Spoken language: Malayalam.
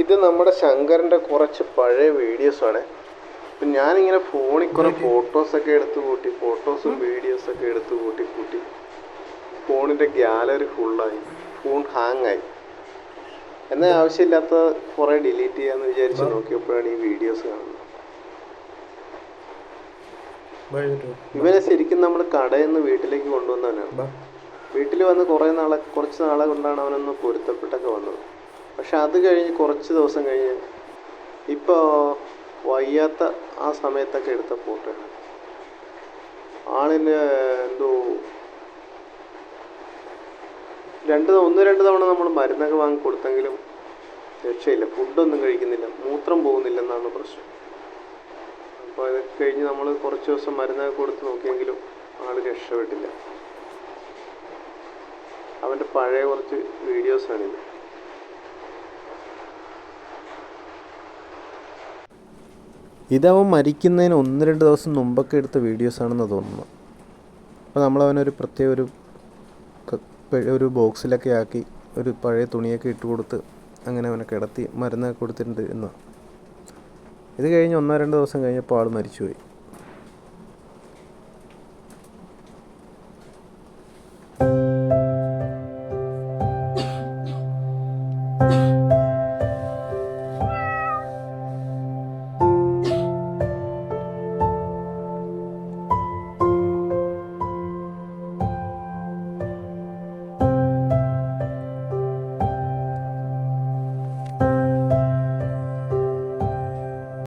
ഇത് നമ്മുടെ ശങ്കറിൻ്റെ കുറച്ച് പഴയ വീഡിയോസാണ്. അപ്പം ഞാനിങ്ങനെ ഫോണിൽ കുറേ ഫോട്ടോസൊക്കെ എടുത്ത് കൂട്ടി, ഫോട്ടോസും വീഡിയോസൊക്കെ എടുത്ത് കൂട്ടി ഫോണിൻ്റെ ഗ്യാലറി ഫുള്ളായി, ഫോൺ ഹാങ്ങായി. എന്നാൽ ആവശ്യമില്ലാത്ത കുറേ ഡിലീറ്റ് ചെയ്യാമെന്ന് വിചാരിച്ച് നോക്കിയപ്പോഴാണ് ഈ വീഡിയോസ് കാണുന്നത്. ഇവനെ ശരിക്കും നമ്മൾ കടയിൽ നിന്ന് വീട്ടിലേക്ക് കൊണ്ടുവന്നവനാണ്. വീട്ടിൽ വന്ന് കുറച്ച് നാളെ കൊണ്ടാണ് അവനൊന്ന് പൊരുത്തപ്പെട്ടൊക്കെ വന്നത്. പക്ഷെ അത് കഴിഞ്ഞ് കുറച്ച് ദിവസം കഴിഞ്ഞ് ഇപ്പോൾ വയ്യാത്ത ആ സമയത്തൊക്കെ എടുത്ത ഫോട്ടോയാണ്. ആളിന് എന്തോ ഒന്ന് രണ്ട് തവണ നമ്മൾ മരുന്നൊക്കെ വാങ്ങി കൊടുത്തെങ്കിലും രക്ഷയില്ല. ഫുഡൊന്നും കഴിക്കുന്നില്ല, മൂത്രം പോകുന്നില്ലെന്നാണ് പ്രശ്നം. അപ്പോൾ ഇതൊക്കെ കഴിഞ്ഞ് നമ്മൾ കുറച്ച് ദിവസം മരുന്നൊക്കെ കൊടുത്ത് നോക്കിയെങ്കിലും ആൾ രക്ഷപ്പെട്ടില്ല. അവൻ്റെ പഴയ കുറച്ച് വീഡിയോസാണിത്. ഇതവൻ മരിക്കുന്നതിന് 1-2 ദിവസം മുമ്പൊക്കെ എടുത്ത വീഡിയോസാണെന്ന് തോന്നുന്നു. അപ്പോൾ നമ്മളവനൊരു പ്രത്യേക ഒരു ബോക്സിലൊക്കെ ആക്കി ഒരു പഴയ തുണിയൊക്കെ ഇട്ട് കൊടുത്ത് അങ്ങനെ അവനെ കിടത്തി മരുന്നൊക്കെ കൊടുത്തിട്ടുണ്ട് എന്ന്. ഇത് കഴിഞ്ഞ് 1-2 ദിവസം കഴിഞ്ഞപ്പോൾ ആൾ മരിച്ചുപോയി.